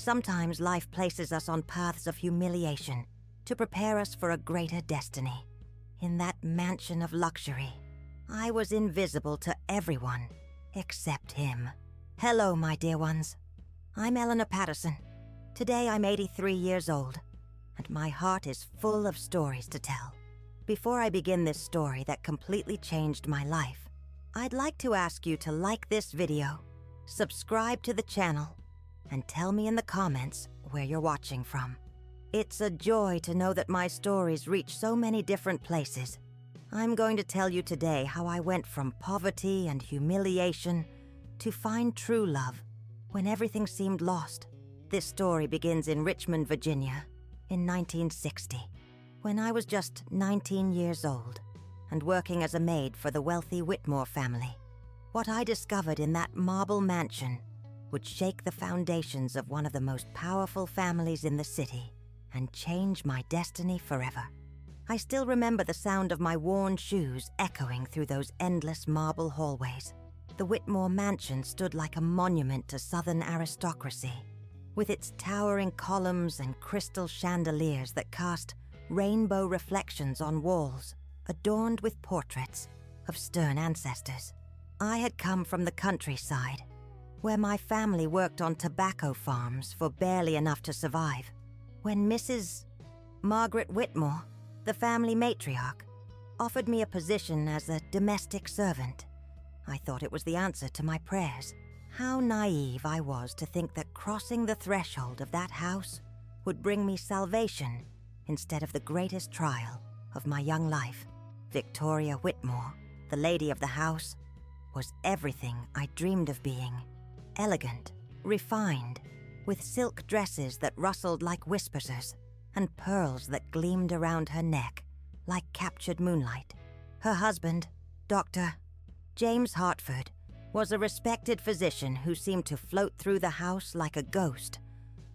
Sometimes life places us on paths of humiliation to prepare us for a greater destiny. In that mansion of luxury, I was invisible to everyone except him. Hello, my dear ones. I'm Eleanor Patterson. Today I'm 83 years old, and my heart is full of stories to tell. Before I begin this story that completely changed my life, I'd like to ask you to like this video, subscribe to the channel, and tell me in the comments where you're watching from. It's a joy to know that my stories reach so many different places. I'm going to tell you today how I went from poverty and humiliation to find true love when everything seemed lost. This story begins in Richmond, Virginia, in 1960, when I was just 19 years old and working as a maid for the wealthy Whitmore family. What I discovered in that marble mansion would shake the foundations of one of the most powerful families in the city and change my destiny forever. I still remember the sound of my worn shoes echoing through those endless marble hallways. The Whitmore mansion stood like a monument to Southern aristocracy, with its towering columns and crystal chandeliers that cast rainbow reflections on walls adorned with portraits of stern ancestors. I had come from the countryside, where my family worked on tobacco farms for barely enough to survive. When Mrs. Margaret Whitmore, the family matriarch, offered me a position as a domestic servant, I thought it was the answer to my prayers. How naive I was to think that crossing the threshold of that house would bring me salvation instead of the greatest trial of my young life. Victoria Whitmore, the lady of the house, was everything I dreamed of being. Elegant, refined, with silk dresses that rustled like whisperers and pearls that gleamed around her neck like captured moonlight. Her husband, Dr. James Hartford, was a respected physician who seemed to float through the house like a ghost,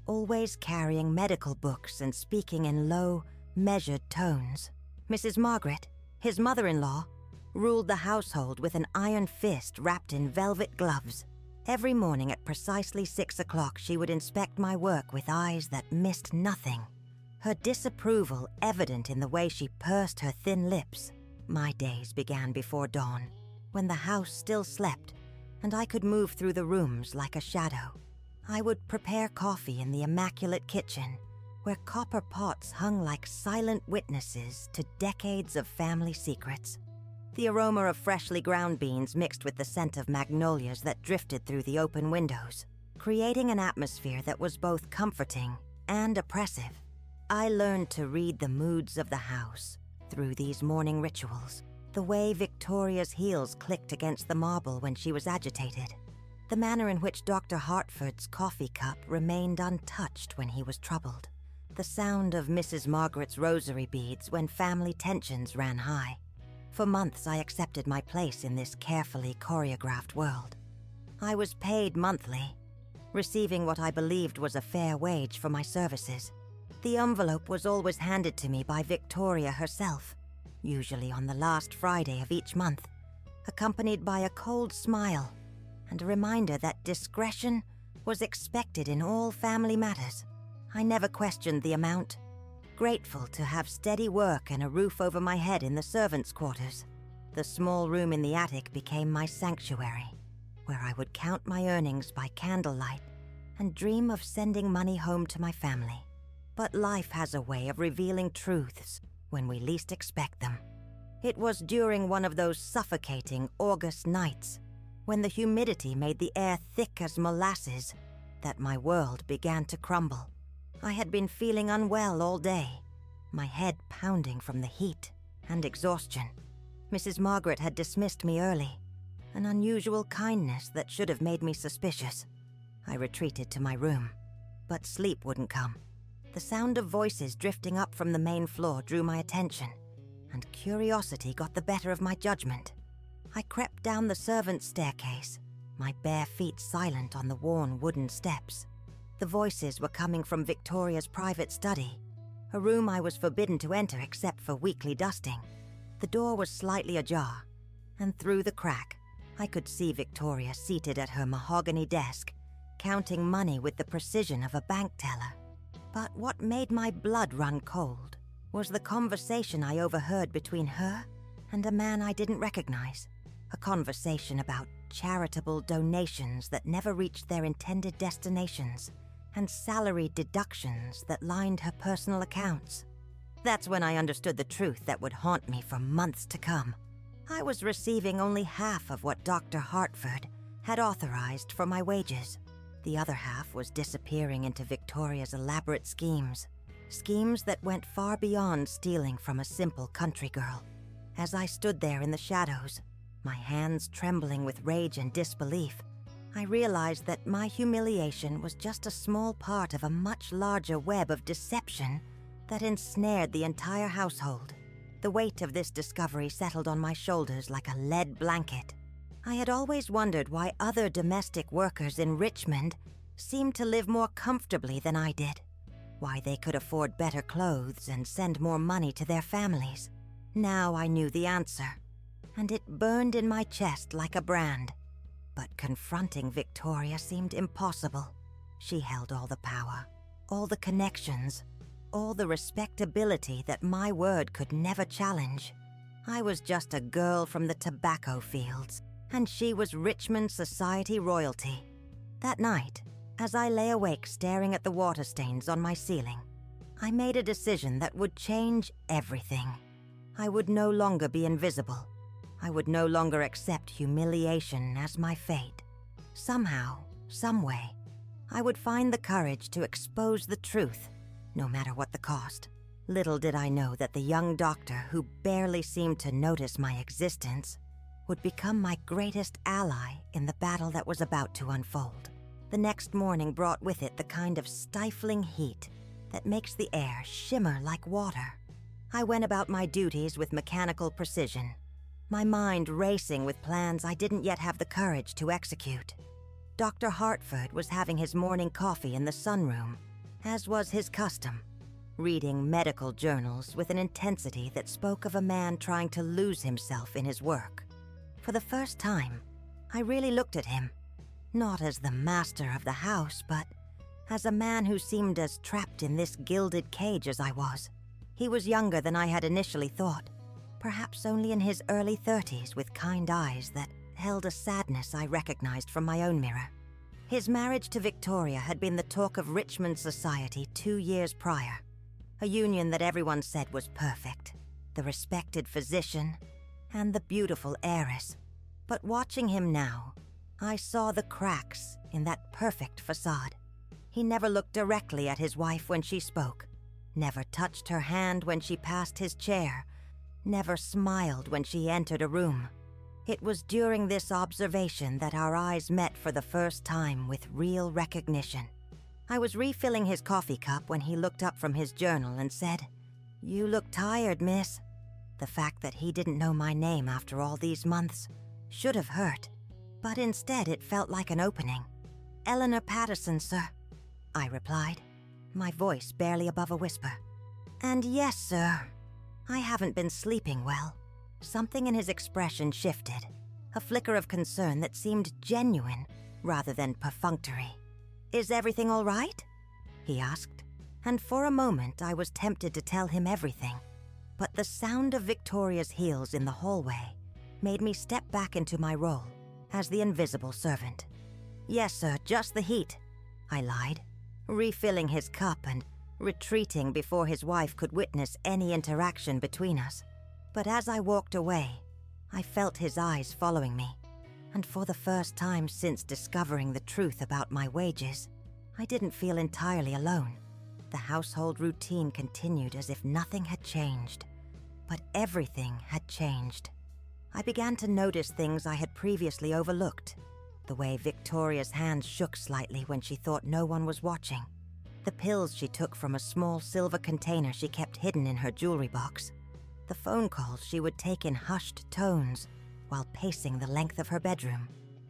always carrying medical books and speaking in low, measured tones. Mrs. Margaret, his mother-in-law, ruled the household with an iron fist wrapped in velvet gloves. Every morning at precisely 6 o'clock, she would inspect my work with eyes that missed nothing, her disapproval evident in the way she pursed her thin lips. My days began before dawn, when the house still slept, and I could move through the rooms like a shadow. I would prepare coffee in the immaculate kitchen, where copper pots hung like silent witnesses to decades of family secrets. The aroma of freshly ground beans mixed with the scent of magnolias that drifted through the open windows, creating an atmosphere that was both comforting and oppressive. I learned to read the moods of the house through these morning rituals, the way Victoria's heels clicked against the marble when she was agitated, the manner in which Dr. Hartford's coffee cup remained untouched when he was troubled, the sound of Mrs. Margaret's rosary beads when family tensions ran high. For months, I accepted my place in this carefully choreographed world. I was paid monthly, receiving what I believed was a fair wage for my services. The envelope was always handed to me by Victoria herself, usually on the last Friday of each month, accompanied by a cold smile and a reminder that discretion was expected in all family matters. I never questioned the amount, grateful to have steady work and a roof over my head in the servants' quarters. The small room in the attic became my sanctuary, where I would count my earnings by candlelight and dream of sending money home to my family. But life has a way of revealing truths when we least expect them. It was during one of those suffocating August nights, when the humidity made the air thick as molasses, that my world began to crumble. I had been feeling unwell all day, my head pounding from the heat and exhaustion. Mrs. Margaret had dismissed me early, an unusual kindness that should have made me suspicious. I retreated to my room, but sleep wouldn't come. The sound of voices drifting up from the main floor drew my attention, and curiosity got the better of my judgment. I crept down the servants' staircase, my bare feet silent on the worn wooden steps. The voices were coming from Victoria's private study, a room I was forbidden to enter except for weekly dusting. The door was slightly ajar, and through the crack, I could see Victoria seated at her mahogany desk, counting money with the precision of a bank teller. But what made my blood run cold was the conversation I overheard between her and a man I didn't recognize. A conversation about charitable donations that never reached their intended destinations and salary deductions that lined her personal accounts. That's when I understood the truth that would haunt me for months to come. I was receiving only half of what Dr. Hartford had authorized for my wages. The other half was disappearing into Victoria's elaborate schemes that went far beyond stealing from a simple country girl. As I stood there in the shadows, my hands trembling with rage and disbelief, I realized that my humiliation was just a small part of a much larger web of deception that ensnared the entire household. The weight of this discovery settled on my shoulders like a lead blanket. I had always wondered why other domestic workers in Richmond seemed to live more comfortably than I did, why they could afford better clothes and send more money to their families. Now I knew the answer, and it burned in my chest like a brand. But confronting Victoria seemed impossible. She held all the power, all the connections, all the respectability that my word could never challenge. I was just a girl from the tobacco fields, and she was Richmond society royalty. That night, as I lay awake staring at the water stains on my ceiling, I made a decision that would change everything. I would no longer be invisible. I would no longer accept humiliation as my fate. Somehow, someway, I would find the courage to expose the truth, no matter what the cost. Little did I know that the young doctor who barely seemed to notice my existence would become my greatest ally in the battle that was about to unfold. The next morning brought with it the kind of stifling heat that makes the air shimmer like water. I went about my duties with mechanical precision, my mind racing with plans I didn't yet have the courage to execute. Dr. Hartford was having his morning coffee in the sunroom, as was his custom, reading medical journals with an intensity that spoke of a man trying to lose himself in his work. For the first time, I really looked at him, not as the master of the house, but as a man who seemed as trapped in this gilded cage as I was. He was younger than I had initially thought, perhaps only in his early 30s, with kind eyes that held a sadness I recognized from my own mirror. His marriage to Victoria had been the talk of Richmond society 2 years prior, a union that everyone said was perfect, the respected physician and the beautiful heiress. But watching him now, I saw the cracks in that perfect facade. He never looked directly at his wife when she spoke, never touched her hand when she passed his chair, never smiled when she entered a room. It was during this observation that our eyes met for the first time with real recognition. I was refilling his coffee cup when he looked up from his journal and said, "You look tired, miss." The fact that he didn't know my name after all these months should have hurt, but instead it felt like an opening. "Eleanor Patterson, sir," I replied, my voice barely above a whisper. "And yes, sir, I haven't been sleeping well." Something in his expression shifted, a flicker of concern that seemed genuine rather than perfunctory. "Is everything all right?" he asked, and for a moment I was tempted to tell him everything. But the sound of Victoria's heels in the hallway made me step back into my role as the invisible servant. "Yes, sir, just the heat," I lied, refilling his cup and retreating before his wife could witness any interaction between us. But as I walked away, I felt his eyes following me, and for the first time since discovering the truth about my wages, I didn't feel entirely alone. The household routine continued as if nothing had changed, but everything had changed. I began to notice things I had previously overlooked. The way Victoria's hand shook slightly when she thought no one was watching. The pills she took from a small silver container she kept hidden in her jewelry box. The phone calls she would take in hushed tones while pacing the length of her bedroom.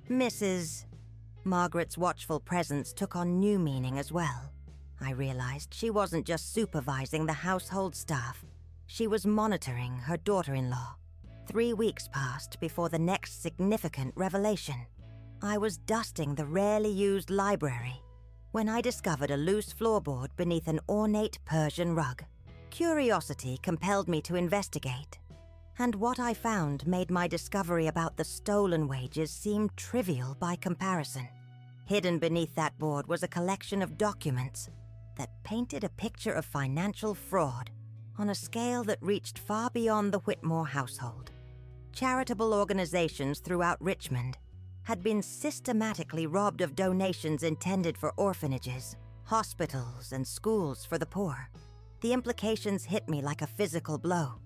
Mrs. Margaret's watchful presence took on new meaning as well. I realized she wasn't just supervising the household staff. She was monitoring her daughter-in-law. 3 weeks passed before the next significant revelation. I was dusting the rarely used library when I discovered a loose floorboard beneath an ornate Persian rug. Curiosity compelled me to investigate, and what I found made my discovery about the stolen wages seem trivial by comparison. Hidden beneath that board was a collection of documents that painted a picture of financial fraud on a scale that reached far beyond the Whitmore household. Charitable organizations throughout Richmond had been systematically robbed of donations intended for orphanages, hospitals, and schools for the poor. The implications hit me like a physical blow.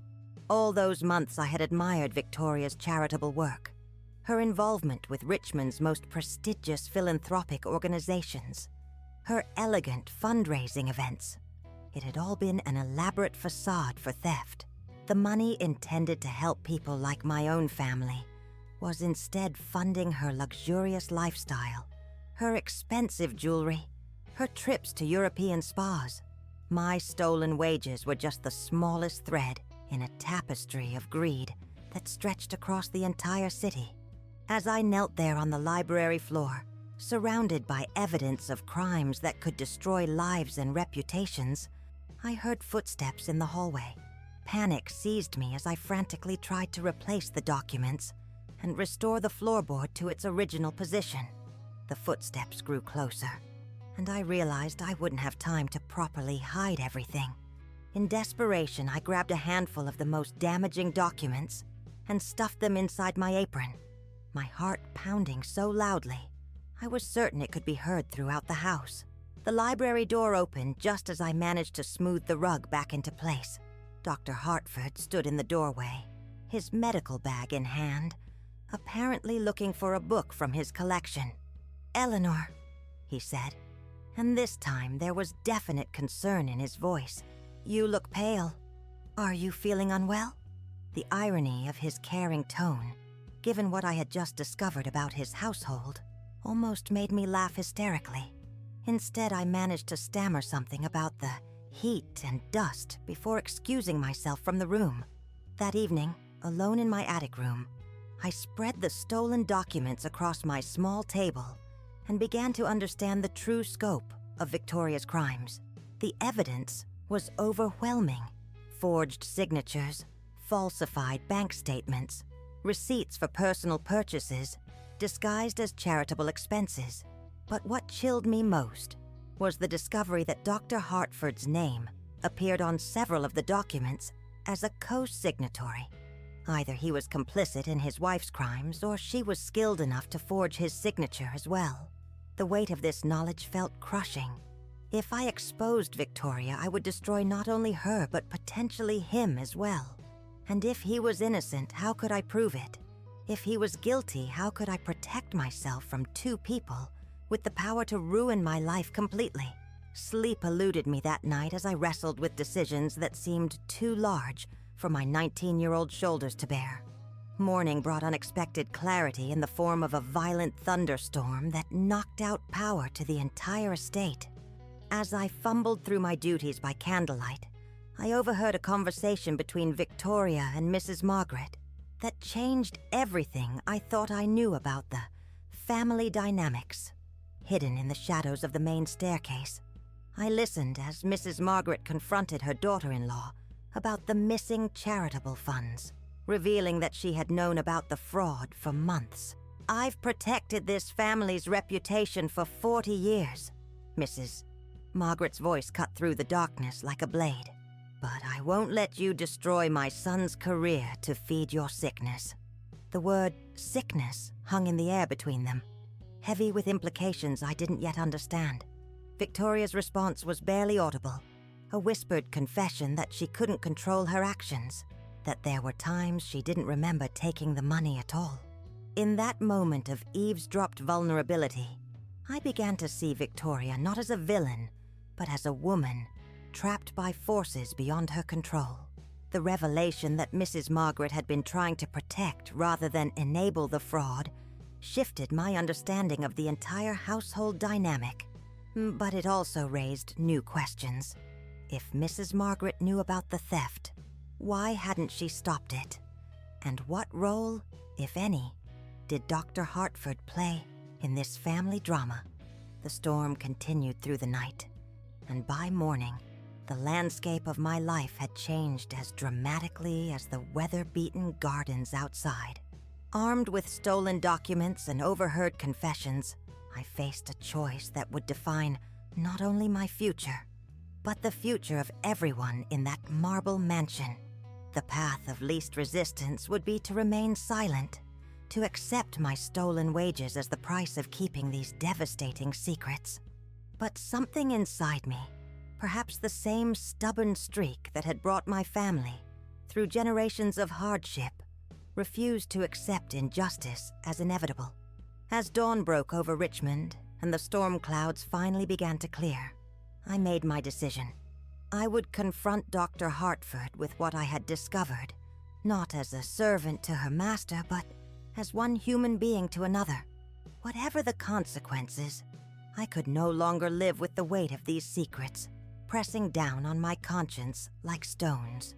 All those months I had admired Victoria's charitable work, her involvement with Richmond's most prestigious philanthropic organizations, her elegant fundraising events. It had all been an elaborate facade for theft. The money intended to help people like my own family was instead funding her luxurious lifestyle, her expensive jewelry, her trips to European spas. My stolen wages were just the smallest thread in a tapestry of greed that stretched across the entire city. As I knelt there on the library floor, surrounded by evidence of crimes that could destroy lives and reputations, I heard footsteps in the hallway. Panic seized me as I frantically tried to replace the documents and restore the floorboard to its original position. The footsteps grew closer, and I realized I wouldn't have time to properly hide everything. In desperation, I grabbed a handful of the most damaging documents and stuffed them inside my apron, my heart pounding so loudly I was certain it could be heard throughout the house. The library door opened just as I managed to smooth the rug back into place. Dr. Hartford stood in the doorway, his medical bag in hand, apparently looking for a book from his collection. "Eleanor," he said, and this time there was definite concern in his voice. "You look pale. Are you feeling unwell?" The irony of his caring tone, given what I had just discovered about his household, almost made me laugh hysterically. Instead, I managed to stammer something about the heat and dust before excusing myself from the room. That evening, alone in my attic room, I spread the stolen documents across my small table and began to understand the true scope of Victoria's crimes. The evidence was overwhelming. Forged signatures, falsified bank statements, receipts for personal purchases disguised as charitable expenses. But what chilled me most was the discovery that Dr. Hartford's name appeared on several of the documents as a co-signatory. Either he was complicit in his wife's crimes or she was skilled enough to forge his signature as well. The weight of this knowledge felt crushing. If I exposed Victoria, I would destroy not only her but potentially him as well. And if he was innocent, how could I prove it? If he was guilty, how could I protect myself from two people with the power to ruin my life completely? Sleep eluded me that night as I wrestled with decisions that seemed too large for my 19-year-old shoulders to bear. Morning brought unexpected clarity in the form of a violent thunderstorm that knocked out power to the entire estate. As I fumbled through my duties by candlelight, I overheard a conversation between Victoria and Mrs. Margaret that changed everything I thought I knew about the family dynamics hidden in the shadows of the main staircase. I listened as Mrs. Margaret confronted her daughter-in-law about the missing charitable funds, revealing that she had known about the fraud for months. "I've protected this family's reputation for 40 years, Mrs. Margaret's voice cut through the darkness like a blade. "But I won't let you destroy my son's career to feed your sickness." The word sickness hung in the air between them, heavy with implications I didn't yet understand. Victoria's response was barely audible, a whispered confession that she couldn't control her actions, that there were times she didn't remember taking the money at all. In that moment of eavesdropped vulnerability, I began to see Victoria not as a villain, but as a woman trapped by forces beyond her control. The revelation that Mrs. Margaret had been trying to protect rather than enable the fraud shifted my understanding of the entire household dynamic. But it also raised new questions. If Mrs. Margaret knew about the theft, why hadn't she stopped it? And what role, if any, did Dr. Hartford play? In this family drama, the storm continued through the night, and by morning, the landscape of my life had changed as dramatically as the weather-beaten gardens outside. Armed with stolen documents and overheard confessions, I faced a choice that would define not only my future, but the future of everyone in that marble mansion. The path of least resistance would be to remain silent, to accept my stolen wages as the price of keeping these devastating secrets. But something inside me, perhaps the same stubborn streak that had brought my family through generations of hardship, refused to accept injustice as inevitable. As dawn broke over Richmond and the storm clouds finally began to clear, I made my decision. I would confront Dr. Hartford with what I had discovered, not as a servant to her master, but as one human being to another. Whatever the consequences, I could no longer live with the weight of these secrets, pressing down on my conscience like stones.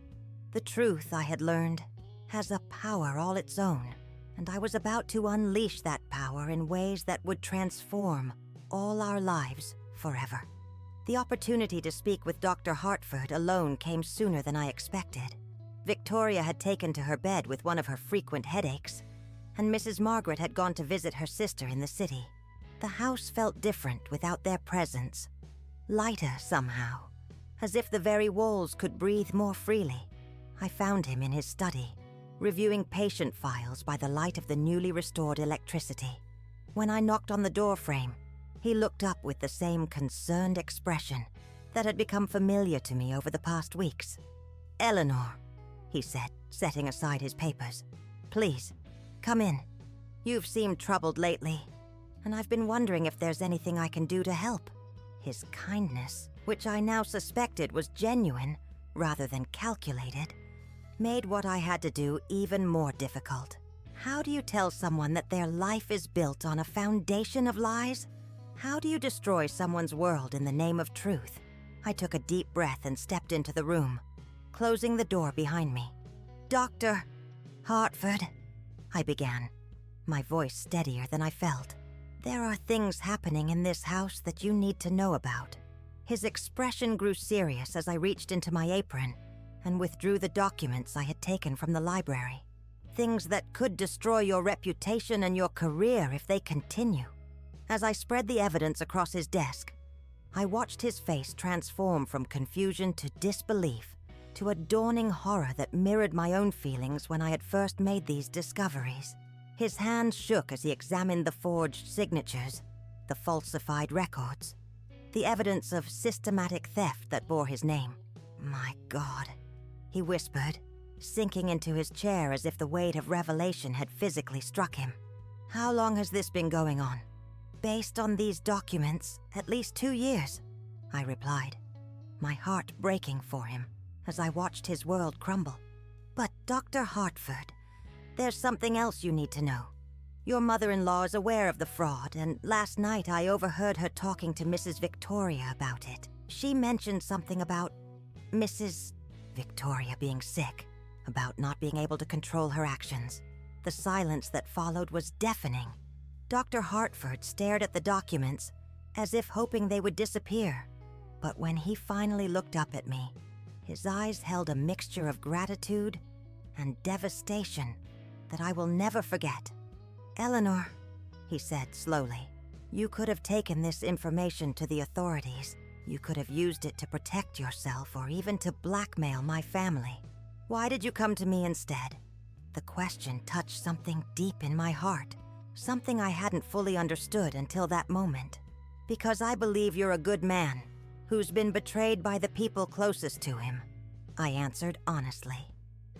The truth, I had learned, has a power all its own, and I was about to unleash that power in ways that would transform all our lives forever. The opportunity to speak with Dr. Hartford alone came sooner than I expected. Victoria had taken to her bed with one of her frequent headaches, and Mrs. Margaret had gone to visit her sister in the city. The house felt different without their presence, lighter somehow, as if the very walls could breathe more freely. I found him in his study, reviewing patient files by the light of the newly restored electricity. When I knocked on the door frame, he looked up with the same concerned expression that had become familiar to me over the past weeks. "Eleanor," he said, setting aside his papers, "please, come in. You've seemed troubled lately, and I've been wondering if there's anything I can do to help." His kindness, which I now suspected was genuine rather than calculated, made what I had to do even more difficult. How do you tell someone that their life is built on a foundation of lies? How do you destroy someone's world in the name of truth? I took a deep breath and stepped into the room, closing the door behind me. "Dr. Hartford," I began, my voice steadier than I felt. "There are things happening in this house that you need to know about." His expression grew serious as I reached into my apron and withdrew the documents I had taken from the library. Things that could destroy your reputation and your career if they continue. As I spread the evidence across his desk, I watched his face transform from confusion to disbelief to a dawning horror that mirrored my own feelings when I had first made these discoveries. His hands shook as he examined the forged signatures, the falsified records, the evidence of systematic theft that bore his name. "My God," he whispered, sinking into his chair as if the weight of revelation had physically struck him. "How long has this been going on?" "Based on these documents, at least 2 years," I replied, my heart breaking for him as I watched his world crumble. "But Dr. Hartford, there's something else you need to know. Your mother-in-law is aware of the fraud, and last night I overheard her talking to Mrs. Victoria about it. She mentioned something about Mrs. Victoria being sick, about not being able to control her actions. The silence that followed was deafening. Dr. Hartford stared at the documents as if hoping they would disappear. But when he finally looked up at me, his eyes held a mixture of gratitude and devastation that I will never forget. "Eleanor," he said slowly, "you could have taken this information to the authorities. You could have used it to protect yourself or even to blackmail my family. Why did you come to me instead?" The question touched something deep in my heart, something I hadn't fully understood until that moment. "Because I believe you're a good man who's been betrayed by the people closest to him," I answered honestly.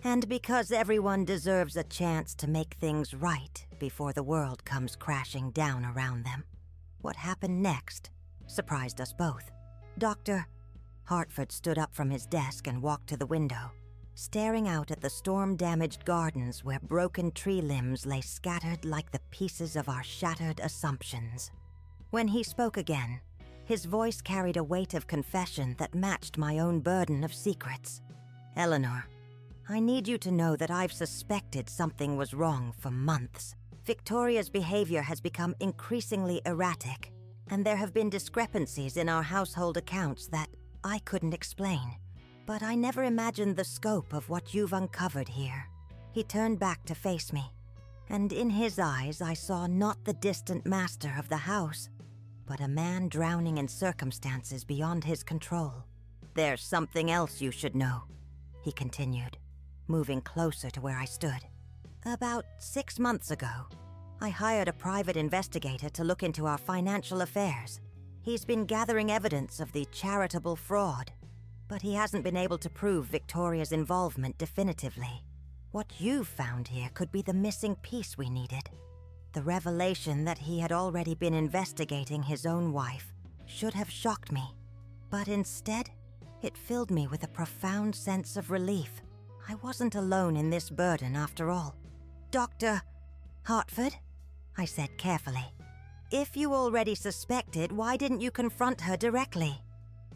"And because everyone deserves a chance to make things right before the world comes crashing down around them." What happened next surprised us both. Dr. Hartford stood up from his desk and walked to the window, staring out at the storm-damaged gardens where broken tree limbs lay scattered like the pieces of our shattered assumptions. When he spoke again, his voice carried a weight of confession that matched my own burden of secrets. "Eleanor, I need you to know that I've suspected something was wrong for months. Victoria's behavior has become increasingly erratic, and there have been discrepancies in our household accounts that I couldn't explain. But I never imagined the scope of what you've uncovered here." He turned back to face me, and in his eyes I saw not the distant master of the house, but a man drowning in circumstances beyond his control. "There's something else you should know," he continued, moving closer to where I stood. "About 6 months ago, I hired a private investigator to look into our financial affairs. He's been gathering evidence of the charitable fraud, but he hasn't been able to prove Victoria's involvement definitively. What you've found here could be the missing piece we needed. The revelation that he had already been investigating his own wife should have shocked me, but instead, it filled me with a profound sense of relief. I wasn't alone in this burden after all. "Dr. Hartford," I said carefully, "if you already suspected, why didn't you confront her directly?"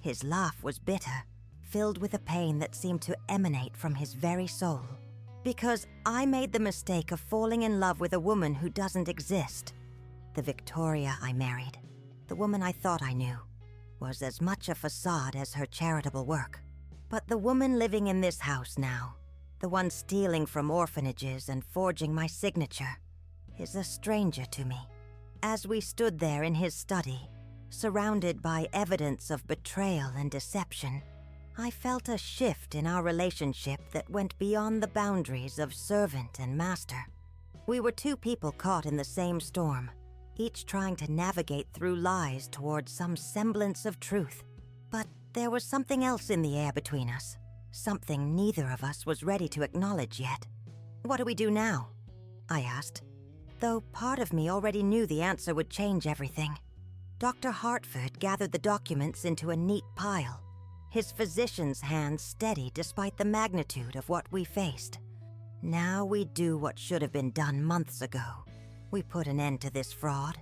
His laugh was bitter, filled with a pain that seemed to emanate from his very soul. "Because I made the mistake of falling in love with a woman who doesn't exist. The Victoria I married, the woman I thought I knew, was as much a facade as her charitable work. But the woman living in this house now, the one stealing from orphanages and forging my signature, is a stranger to me." As we stood there in his study, surrounded by evidence of betrayal and deception, I felt a shift in our relationship that went beyond the boundaries of servant and master. We were two people caught in the same storm, each trying to navigate through lies towards some semblance of truth. But there was something else in the air between us, something neither of us was ready to acknowledge yet. "What do we do now?" I asked, though part of me already knew the answer would change everything. Dr. Hartford gathered the documents into a neat pile, his physician's hand steady despite the magnitude of what we faced. "Now we do what should have been done months ago. We put an end to this fraud.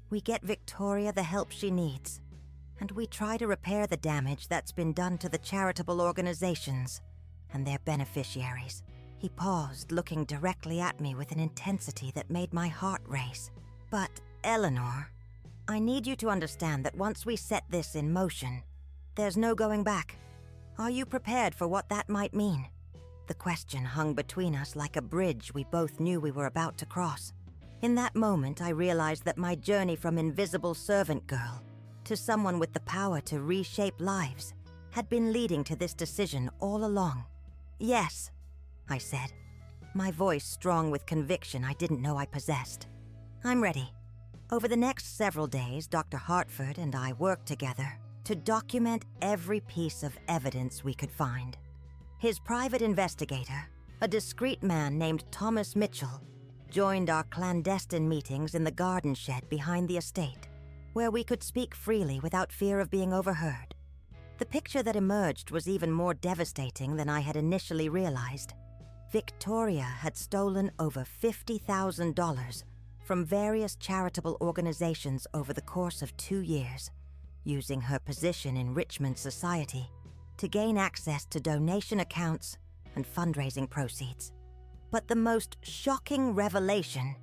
We get Victoria the help she needs, and we try to repair the damage that's been done to the charitable organizations and their beneficiaries." He paused, looking directly at me with an intensity that made my heart race. "But, Eleanor, I need you to understand that once we set this in motion, there's no going back. Are you prepared for what that might mean?" The question hung between us like a bridge we both knew we were about to cross. In that moment, I realized that my journey from invisible servant girl to someone with the power to reshape lives had been leading to this decision all along. "Yes," I said, my voice strong with conviction I didn't know I possessed. "I'm ready." Over the next several days, Dr. Hartford and I worked together to document every piece of evidence we could find. His private investigator, a discreet man named Thomas Mitchell, joined our clandestine meetings in the garden shed behind the estate, where we could speak freely without fear of being overheard. The picture that emerged was even more devastating than I had initially realized. Victoria had stolen over $50,000 from various charitable organizations over the course of 2 years, using her position in Richmond society to gain access to donation accounts and fundraising proceeds. But the most shocking revelation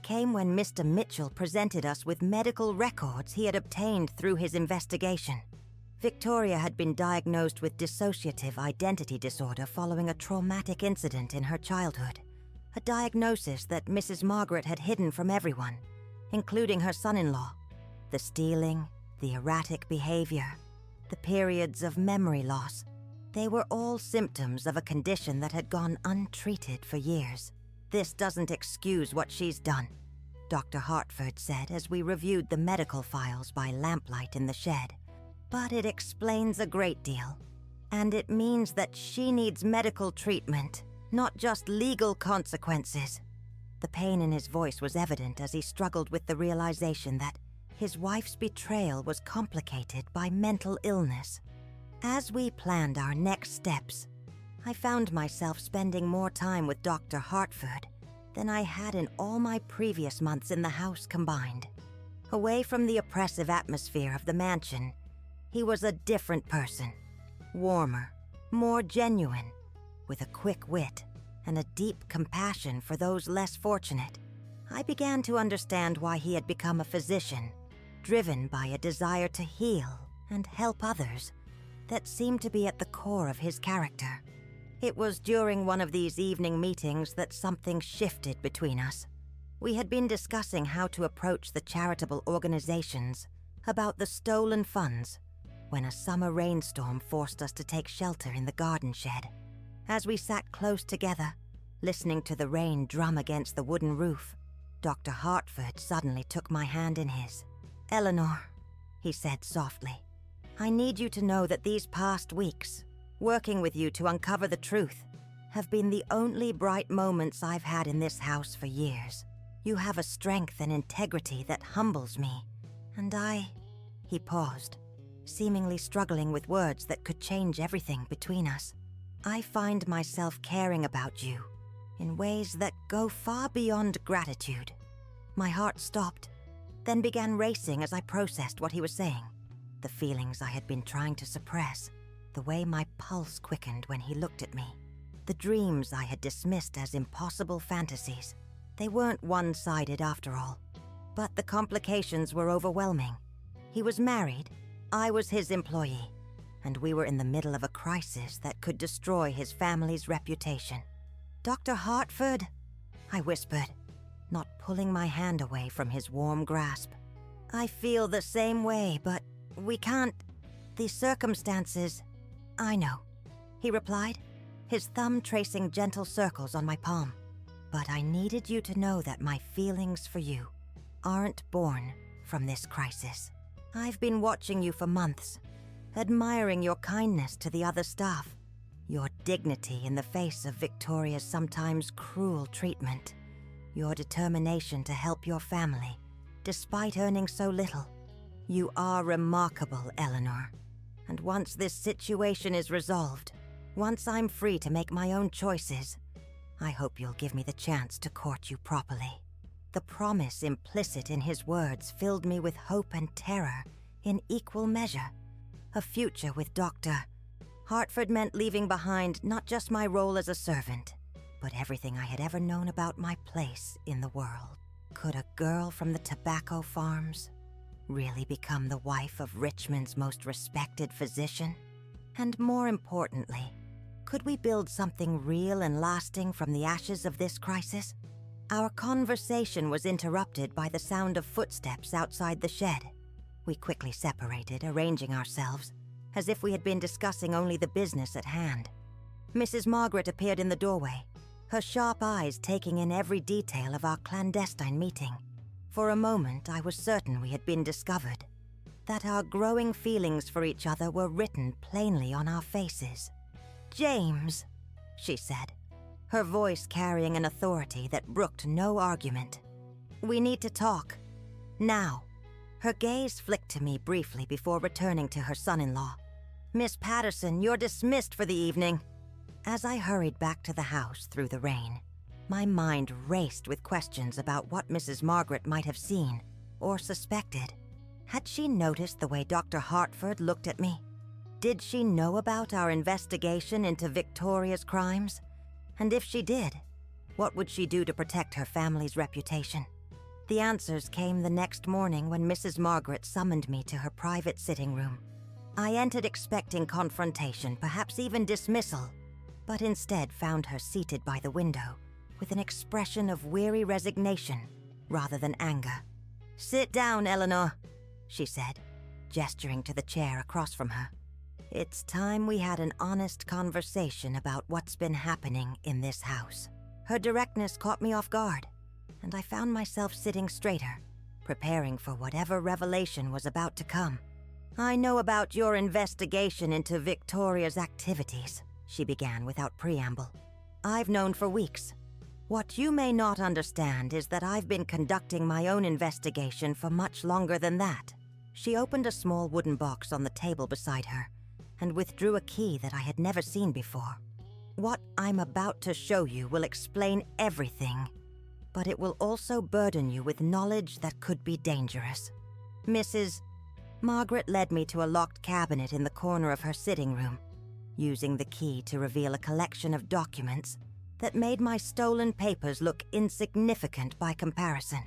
came when Mr. Mitchell presented us with medical records he had obtained through his investigation. Victoria had been diagnosed with dissociative identity disorder following a traumatic incident in her childhood, a diagnosis that Mrs. Margaret had hidden from everyone, including her son-in-law. The stealing, the erratic behavior, the periods of memory loss, they were all symptoms of a condition that had gone untreated for years. "This doesn't excuse what she's done," Dr. Hartford said as we reviewed the medical files by lamplight in the shed. "But it explains a great deal. And it means that she needs medical treatment, not just legal consequences." The pain in his voice was evident as he struggled with the realization that his wife's betrayal was complicated by mental illness. As we planned our next steps, I found myself spending more time with Dr. Hartford than I had in all my previous months in the house combined. Away from the oppressive atmosphere of the mansion, he was a different person, warmer, more genuine, with a quick wit and a deep compassion for those less fortunate. I began to understand why he had become a physician, driven by a desire to heal and help others that seemed to be at the core of his character. It was during one of these evening meetings that something shifted between us. We had been discussing how to approach the charitable organizations about the stolen funds when a summer rainstorm forced us to take shelter in the garden shed. As we sat close together, listening to the rain drum against the wooden roof, Dr. Hartford suddenly took my hand in his. "Eleanor," he said softly, "I need you to know that these past weeks, working with you to uncover the truth, have been the only bright moments I've had in this house for years. You have a strength and integrity that humbles me, and He paused, seemingly struggling with words that could change everything between us. "I find myself caring about you in ways that go far beyond gratitude." My heart stopped, then began racing as I processed what he was saying. The feelings I had been trying to suppress, the way my pulse quickened when he looked at me, the dreams I had dismissed as impossible fantasies. They weren't one-sided after all, but the complications were overwhelming. He was married, I was his employee, and we were in the middle of a crisis that could destroy his family's reputation. "Dr. Hartford," I whispered, not pulling my hand away from his warm grasp. "I feel the same way, but we can't. The circumstances—" "I know," he replied, his thumb tracing gentle circles on my palm. "But I needed you to know that my feelings for you aren't born from this crisis. I've been watching you for months, admiring your kindness to the other staff, your dignity in the face of Victoria's sometimes cruel treatment, your determination to help your family, despite earning so little. You are remarkable, Eleanor. And once this situation is resolved, once I'm free to make my own choices, I hope you'll give me the chance to court you properly." The promise implicit in his words filled me with hope and terror in equal measure. A future with Dr. Hartford meant leaving behind not just my role as a servant, but everything I had ever known about my place in the world. Could a girl from the tobacco farms really become the wife of Richmond's most respected physician? And more importantly, could we build something real and lasting from the ashes of this crisis? Our conversation was interrupted by the sound of footsteps outside the shed. We quickly separated, arranging ourselves, as if we had been discussing only the business at hand. Mrs. Margaret appeared in the doorway, her sharp eyes taking in every detail of our clandestine meeting. For a moment, I was certain we had been discovered, that our growing feelings for each other were written plainly on our faces. "James," she said, her voice carrying an authority that brooked no argument. "We need to talk. Now." Her gaze flicked to me briefly before returning to her son-in-law. "Miss Patterson, you're dismissed for the evening." As I hurried back to the house through the rain, my mind raced with questions about what Mrs. Margaret might have seen or suspected. Had she noticed the way Dr. Hartford looked at me? Did she know about our investigation into Victoria's crimes? And if she did, what would she do to protect her family's reputation? The answers came the next morning when Mrs. Margaret summoned me to her private sitting room. I entered expecting confrontation, perhaps even dismissal, but instead found her seated by the window with an expression of weary resignation rather than anger. "Sit down, Eleanor," she said, gesturing to the chair across from her. "It's time we had an honest conversation about what's been happening in this house." Her directness caught me off guard, and I found myself sitting straighter, preparing for whatever revelation was about to come. "I know about your investigation into Victoria's activities," she began without preamble. "I've known for weeks. What you may not understand is that I've been conducting my own investigation for much longer than that." She opened a small wooden box on the table beside her and withdrew a key that I had never seen before. "What I'm about to show you will explain everything, but it will also burden you with knowledge that could be dangerous." Mrs. Margaret led me to a locked cabinet in the corner of her sitting room, using the key to reveal a collection of documents that made my stolen papers look insignificant by comparison.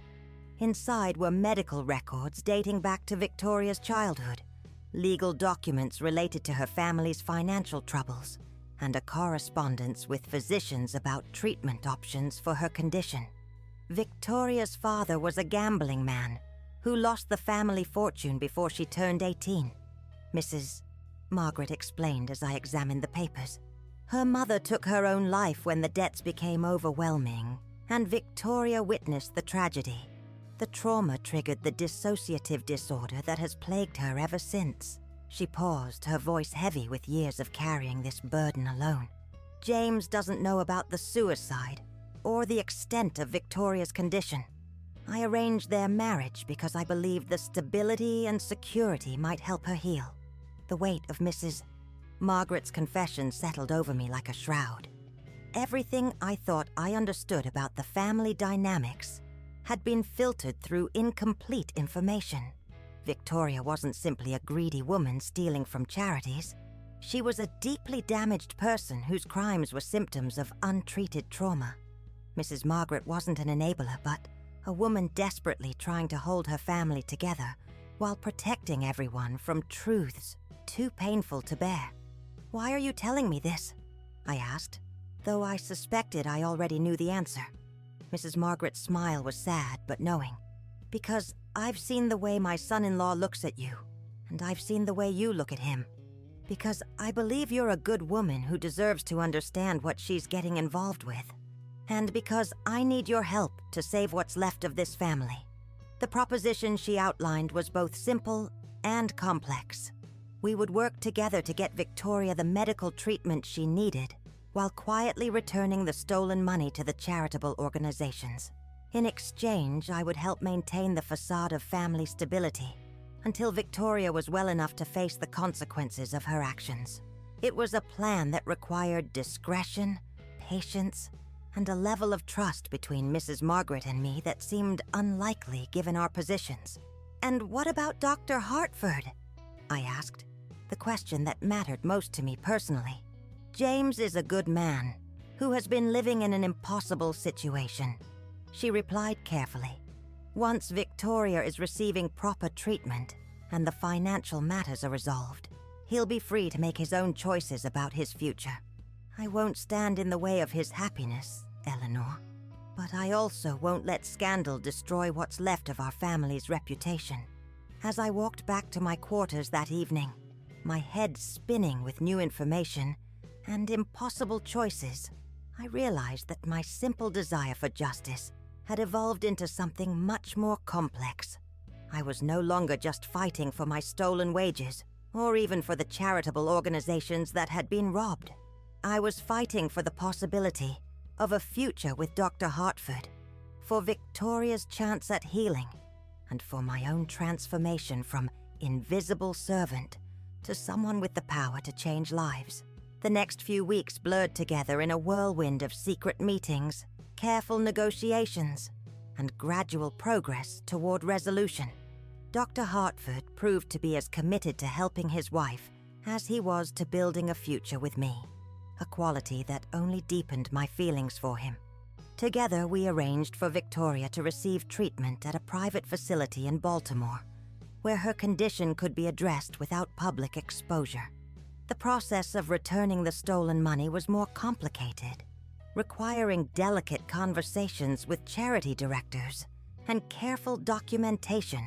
Inside were medical records dating back to Victoria's childhood, legal documents related to her family's financial troubles, and a correspondence with physicians about treatment options for her condition. Victoria's father was a gambling man who lost the family fortune before she turned 18. Mrs. Margaret explained as I examined the papers. Her mother took her own life when the debts became overwhelming, and Victoria witnessed the tragedy. The trauma triggered the dissociative disorder that has plagued her ever since. She paused, her voice heavy with years of carrying this burden alone. James doesn't know about the suicide or the extent of Victoria's condition. I arranged their marriage because I believed the stability and security might help her heal. The weight of Mrs. Margaret's confession settled over me like a shroud. Everything I thought I understood about the family dynamics had been filtered through incomplete information. Victoria wasn't simply a greedy woman stealing from charities. She was a deeply damaged person whose crimes were symptoms of untreated trauma. Mrs. Margaret wasn't an enabler, but a woman desperately trying to hold her family together while protecting everyone from truths too painful to bear. "Why are you telling me this?" I asked, though I suspected I already knew the answer. Mrs. Margaret's smile was sad but knowing. "Because I've seen the way my son-in-law looks at you, and I've seen the way you look at him. Because I believe you're a good woman who deserves to understand what she's getting involved with. And because I need your help to save what's left of this family." The proposition she outlined was both simple and complex. We would work together to get Victoria the medical treatment she needed, while quietly returning the stolen money to the charitable organizations. In exchange, I would help maintain the facade of family stability until Victoria was well enough to face the consequences of her actions. It was a plan that required discretion, patience, and a level of trust between Mrs. Margaret and me that seemed unlikely given our positions. "And what about Dr. Hartford?" I asked, the question that mattered most to me personally. "James is a good man who has been living in an impossible situation," she replied carefully. "Once Victoria is receiving proper treatment and the financial matters are resolved, he'll be free to make his own choices about his future. I won't stand in the way of his happiness, Eleanor, but I also won't let scandal destroy what's left of our family's reputation." As I walked back to my quarters that evening, my head spinning with new information and impossible choices, I realized that my simple desire for justice had evolved into something much more complex. I was no longer just fighting for my stolen wages, or even for the charitable organizations that had been robbed. I was fighting for the possibility of a future with Dr. Hartford, for Victoria's chance at healing, and for my own transformation from invisible servant to someone with the power to change lives. The next few weeks blurred together in a whirlwind of secret meetings, careful negotiations, and gradual progress toward resolution. Dr. Hartford proved to be as committed to helping his wife as he was to building a future with me, a quality that only deepened my feelings for him. Together, we arranged for Victoria to receive treatment at a private facility in Baltimore, where her condition could be addressed without public exposure. The process of returning the stolen money was more complicated, requiring delicate conversations with charity directors and careful documentation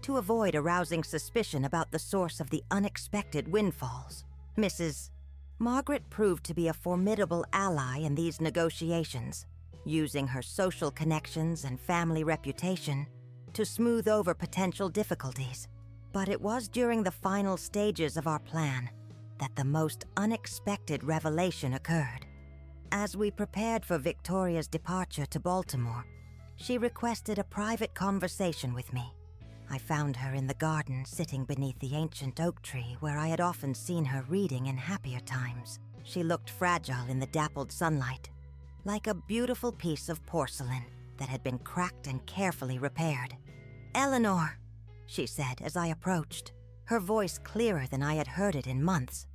to avoid arousing suspicion about the source of the unexpected windfalls. Mrs. Margaret proved to be a formidable ally in these negotiations, using her social connections and family reputation to smooth over potential difficulties. But it was during the final stages of our plan that the most unexpected revelation occurred. As we prepared for Victoria's departure to Baltimore, she requested a private conversation with me. I found her in the garden sitting beneath the ancient oak tree where I had often seen her reading in happier times. She looked fragile in the dappled sunlight, like a beautiful piece of porcelain that had been cracked and carefully repaired. "Eleanor," she said as I approached, her voice clearer than I had heard it in months,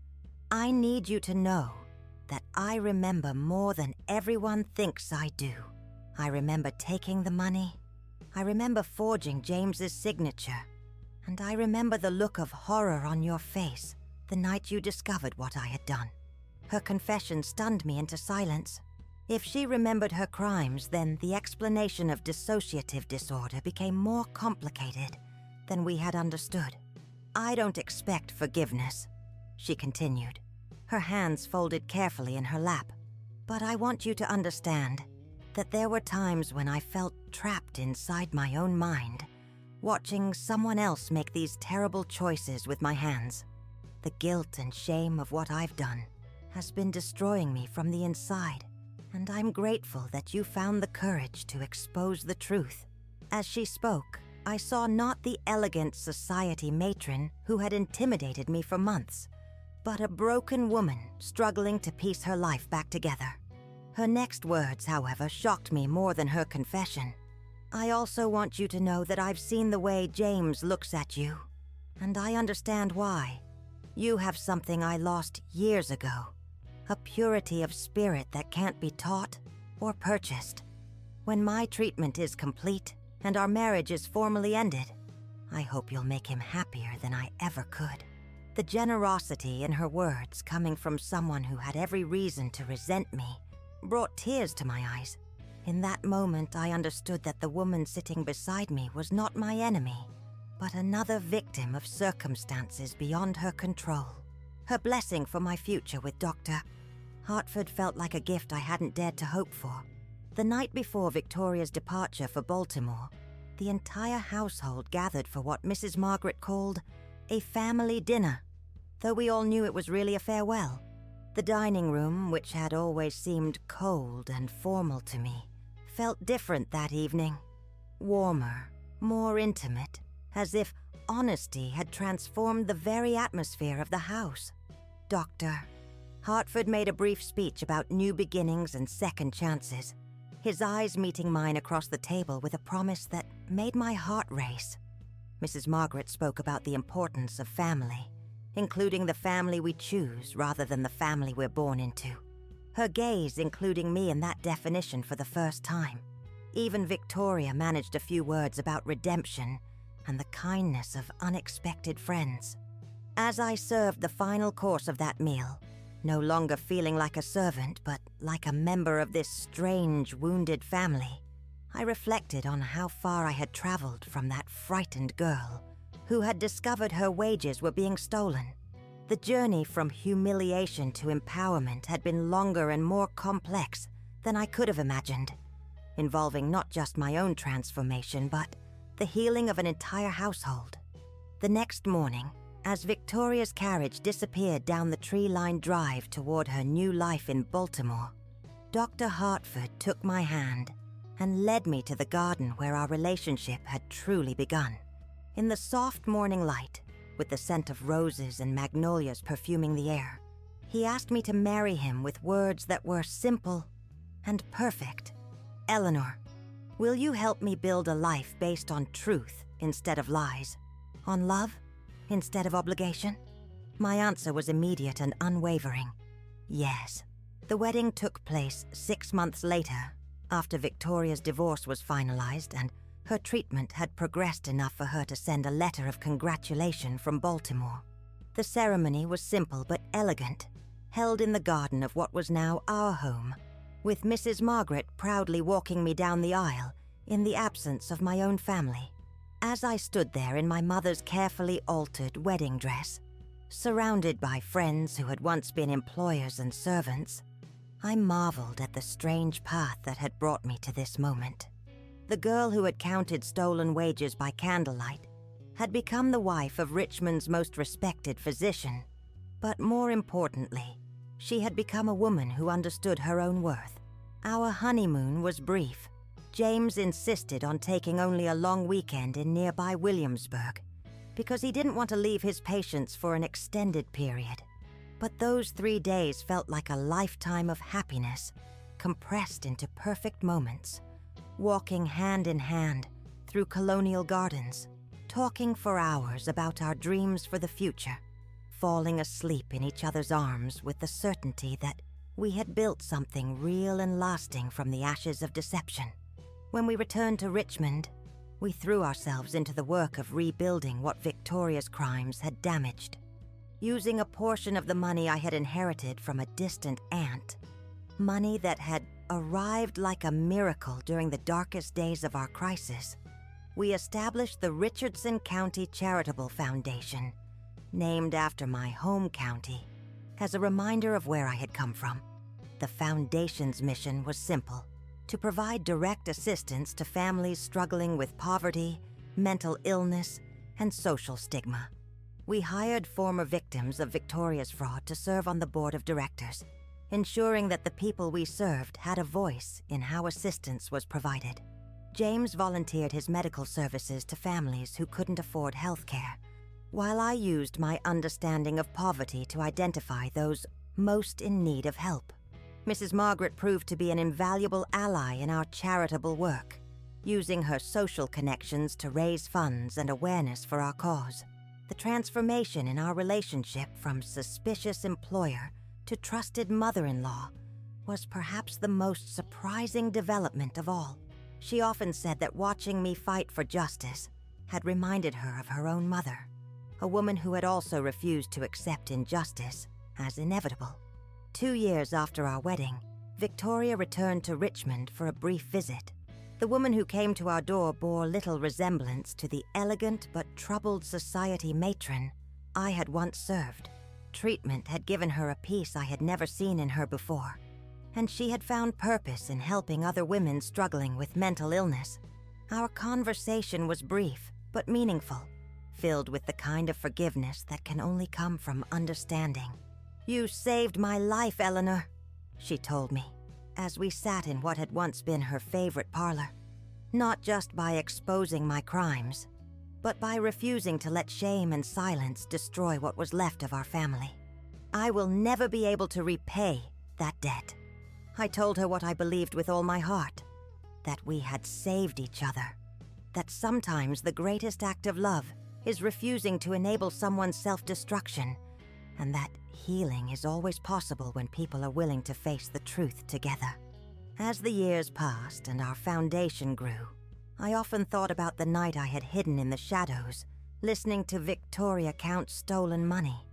"I need you to know that I remember more than everyone thinks I do. I remember taking the money. I remember forging James's signature. And I remember the look of horror on your face the night you discovered what I had done. Her confession stunned me into silence. If she remembered her crimes, then the explanation of dissociative disorder became more complicated than we had understood. I don't expect forgiveness, she continued, her hands folded carefully in her lap. But I want you to understand that there were times when I felt trapped inside my own mind, watching someone else make these terrible choices with my hands. The guilt and shame of what I've done has been destroying me from the inside, and I'm grateful that you found the courage to expose the truth. As she spoke, I saw not the elegant society matron who had intimidated me for months, but a broken woman struggling to piece her life back together. Her next words, however, shocked me more than her confession. I also want you to know that I've seen the way James looks at you, and I understand why. You have something I lost years ago, a purity of spirit that can't be taught or purchased. When my treatment is complete and our marriage is formally ended, I hope you'll make him happier than I ever could. The generosity in her words, coming from someone who had every reason to resent me, brought tears to my eyes. In that moment, I understood that the woman sitting beside me was not my enemy, but another victim of circumstances beyond her control. Her blessing for my future with Dr. Hartford felt like a gift I hadn't dared to hope for. The night before Victoria's departure for Baltimore, the entire household gathered for what Mrs. Margaret called a family dinner, though we all knew it was really a farewell. The dining room, which had always seemed cold and formal to me, felt different that evening. Warmer, more intimate, as if honesty had transformed the very atmosphere of the house. Dr. Hartford made a brief speech about new beginnings and second chances, his eyes meeting mine across the table with a promise that made my heart race. Mrs. Margaret spoke about the importance of family, including the family we choose rather than the family we're born into. Her gaze including me in that definition for the first time. Even Victoria managed a few words about redemption and the kindness of unexpected friends. As I served the final course of that meal, no longer feeling like a servant, but like a member of this strange, wounded family, I reflected on how far I had traveled from that frightened girl who had discovered her wages were being stolen. The journey from humiliation to empowerment had been longer and more complex than I could have imagined, involving not just my own transformation, but the healing of an entire household. The next morning, as Victoria's carriage disappeared down the tree-lined drive toward her new life in Baltimore, Dr. Hartford took my hand and led me to the garden where our relationship had truly begun. In the soft morning light, with the scent of roses and magnolias perfuming the air, he asked me to marry him with words that were simple and perfect. Eleanor, will you help me build a life based on truth instead of lies? On love instead of obligation? My answer was immediate and unwavering. Yes. The wedding took place 6 months later, after Victoria's divorce was finalized and her treatment had progressed enough for her to send a letter of congratulation from Baltimore. The ceremony was simple but elegant, held in the garden of what was now our home, with Mrs. Margaret proudly walking me down the aisle in the absence of my own family. As I stood there in my mother's carefully altered wedding dress, surrounded by friends who had once been employers and servants, I marveled at the strange path that had brought me to this moment. The girl who had counted stolen wages by candlelight had become the wife of Richmond's most respected physician, but more importantly, she had become a woman who understood her own worth. Our honeymoon was brief. James insisted on taking only a long weekend in nearby Williamsburg because he didn't want to leave his patients for an extended period. But those 3 days felt like a lifetime of happiness, compressed into perfect moments, walking hand in hand through colonial gardens, talking for hours about our dreams for the future, falling asleep in each other's arms with the certainty that We had built something real and lasting from the ashes of deception. When we returned to Richmond, we threw ourselves into the work of rebuilding what Victoria's crimes had damaged. Using a portion of the money I had inherited from a distant aunt, money that had arrived like a miracle during the darkest days of our crisis, we established the Richardson County Charitable Foundation, named after my home county, as a reminder of where I had come from. The foundation's mission was simple: to provide direct assistance to families struggling with poverty, mental illness, and social stigma. We hired former victims of Victoria's fraud to serve on the board of directors, ensuring that the people we served had a voice in how assistance was provided. James volunteered his medical services to families who couldn't afford health care, while I used my understanding of poverty to identify those most in need of help. Mrs. Margaret proved to be an invaluable ally in our charitable work, using her social connections to raise funds and awareness for our cause. The transformation in our relationship from suspicious employer to trusted mother-in-law was perhaps the most surprising development of all. She often said that watching me fight for justice had reminded her of her own mother, a woman who had also refused to accept injustice as inevitable. 2 years after our wedding, Victoria returned to Richmond for a brief visit. The woman who came to our door bore little resemblance to the elegant but troubled society matron I had once served. Treatment had given her a peace I had never seen in her before, and she had found purpose in helping other women struggling with mental illness. Our conversation was brief but meaningful, filled with the kind of forgiveness that can only come from understanding. "You saved my life, Eleanor," she told me, as we sat in what had once been her favorite parlor. Not just by exposing my crimes, but by refusing to let shame and silence destroy what was left of our family. I will never be able to repay that debt. I told her what I believed with all my heart, that we had saved each other, that sometimes the greatest act of love is refusing to enable someone's self-destruction, and that healing is always possible when people are willing to face the truth together. As the years passed and our foundation grew, I often thought about the night I had hidden in the shadows, listening to Victoria count stolen money.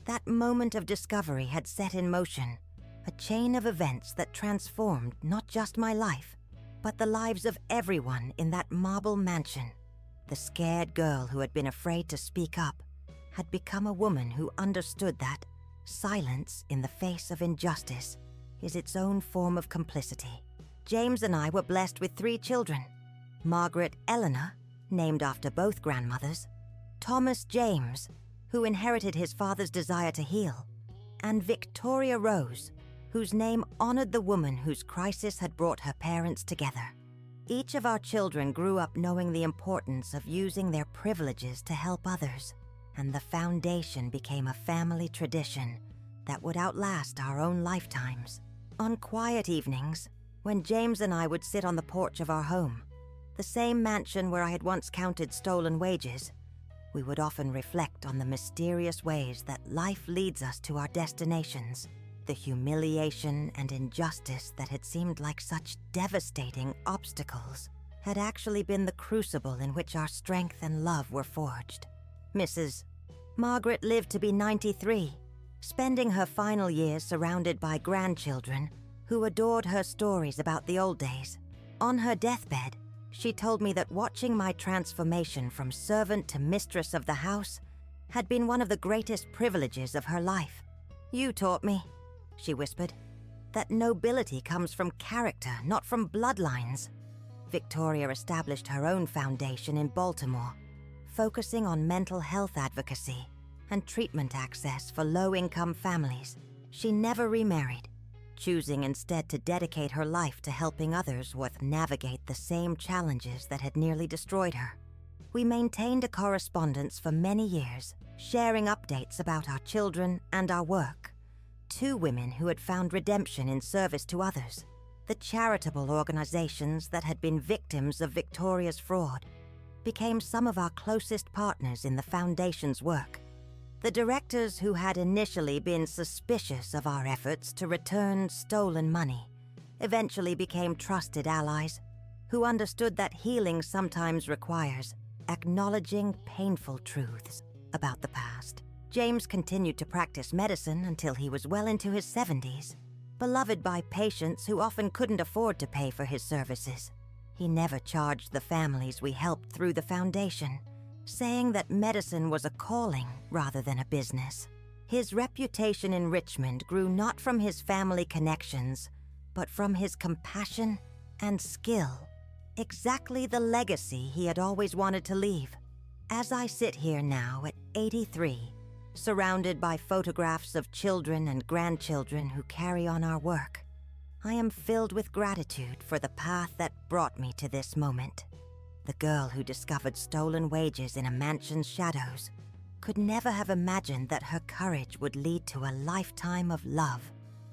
That moment of discovery had set in motion a chain of events that transformed not just my life, but the lives of everyone in that marble mansion. The scared girl who had been afraid to speak up had become a woman who understood that silence in the face of injustice is its own form of complicity. James and I were blessed with 3 children: Margaret Eleanor, named after both grandmothers, Thomas James, who inherited his father's desire to heal, and Victoria Rose, whose name honored the woman whose crisis had brought her parents together. Each of our children grew up knowing the importance of using their privileges to help others, and the foundation became a family tradition that would outlast our own lifetimes. On quiet evenings, when James and I would sit on the porch of our home, the same mansion where I had once counted stolen wages, we would often reflect on the mysterious ways that life leads us to our destinations. The humiliation and injustice that had seemed like such devastating obstacles had actually been the crucible in which our strength and love were forged. Mrs. Margaret lived to be 93, spending her final years surrounded by grandchildren who adored her stories about the old days. On her deathbed, she told me that watching my transformation from servant to mistress of the house had been one of the greatest privileges of her life. "You taught me," she whispered, "that nobility comes from character, not from bloodlines." Victoria established her own foundation in Baltimore, focusing on mental health advocacy and treatment access for low-income families. She never remarried, choosing instead to dedicate her life to helping others navigate the same challenges that had nearly destroyed her. We maintained a correspondence for many years, sharing updates about our children and our work. 2 women who had found redemption in service to others, the charitable organizations that had been victims of Victoria's fraud, became some of our closest partners in the Foundation's work. The directors who had initially been suspicious of our efforts to return stolen money eventually became trusted allies who understood that healing sometimes requires acknowledging painful truths about the past. James continued to practice medicine until he was well into his 70s, beloved by patients who often couldn't afford to pay for his services. He never charged the families we helped through the foundation, saying that medicine was a calling rather than a business. His reputation in Richmond grew not from his family connections, but from his compassion and skill, exactly the legacy he had always wanted to leave. As I sit here now at 83, surrounded by photographs of children and grandchildren who carry on our work, I am filled with gratitude for the path that brought me to this moment. The girl who discovered stolen wages in a mansion's shadows could never have imagined that her courage would lead to a lifetime of love,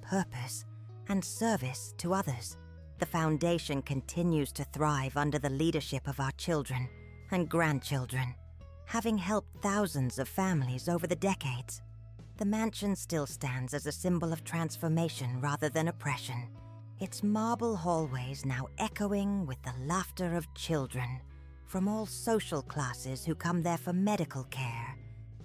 purpose, and service to others. The foundation continues to thrive under the leadership of our children and grandchildren, having helped thousands of families over the decades. The mansion still stands as a symbol of transformation rather than oppression, its marble hallways now echoing with the laughter of children from all social classes who come there for medical care,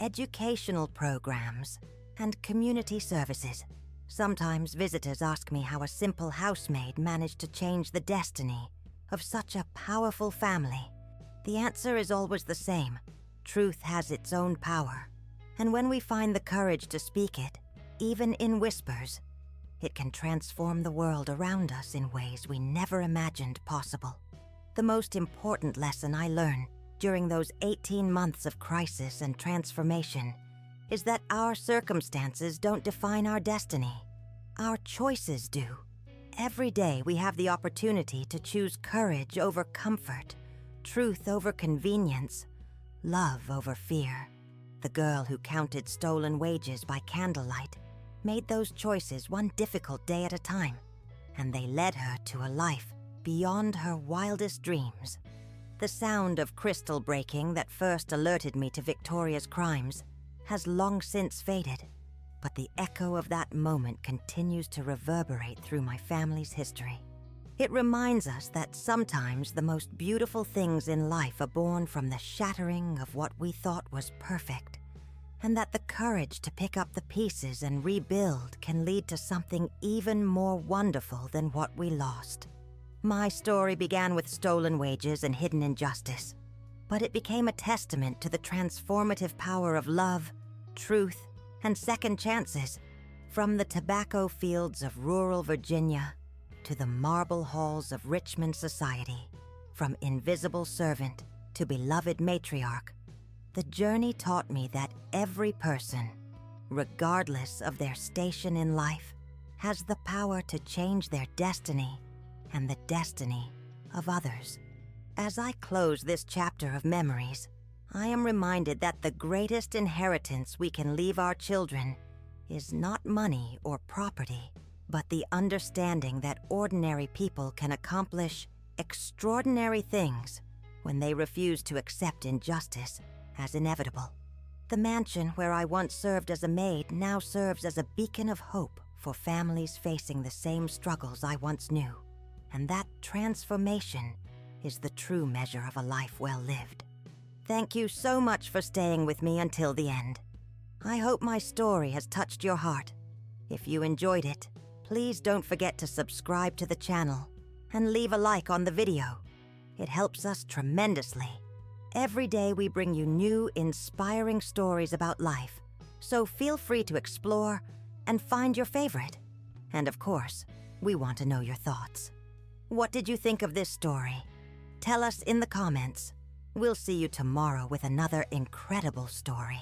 educational programs, and community services. Sometimes visitors ask me how a simple housemaid managed to change the destiny of such a powerful family. The answer is always the same. Truth has its own power, and when we find the courage to speak it, even in whispers, it can transform the world around us in ways we never imagined possible. The most important lesson I learned during those 18 months of crisis and transformation is that our circumstances don't define our destiny. Our choices do. Every day we have the opportunity to choose courage over comfort, truth over convenience, love over fear. The girl who counted stolen wages by candlelight made those choices one difficult day at a time, and they led her to a life beyond her wildest dreams. The sound of crystal breaking that first alerted me to Victoria's crimes has long since faded, but the echo of that moment continues to reverberate through my family's history. It reminds us that sometimes the most beautiful things in life are born from the shattering of what we thought was perfect, and that the courage to pick up the pieces and rebuild can lead to something even more wonderful than what we lost. My story began with stolen wages and hidden injustice, but it became a testament to the transformative power of love, truth, and second chances. From the tobacco fields of rural Virginia to the marble halls of Richmond society, from invisible servant to beloved matriarch, the journey taught me that every person, regardless of their station in life, has the power to change their destiny and the destiny of others. As I close this chapter of memories, I am reminded that the greatest inheritance we can leave our children is not money or property, but the understanding that ordinary people can accomplish extraordinary things when they refuse to accept injustice as inevitable. The mansion where I once served as a maid now serves as a beacon of hope for families facing the same struggles I once knew, and that transformation is the true measure of a life well lived. Thank you so much for staying with me until the end. I hope my story has touched your heart. If you enjoyed it, please don't forget to subscribe to the channel and leave a like on the video. It helps us tremendously. Every day we bring you new, inspiring stories about life, so feel free to explore and find your favorite. And of course, we want to know your thoughts. What did you think of this story? Tell us in the comments. We'll see you tomorrow with another incredible story.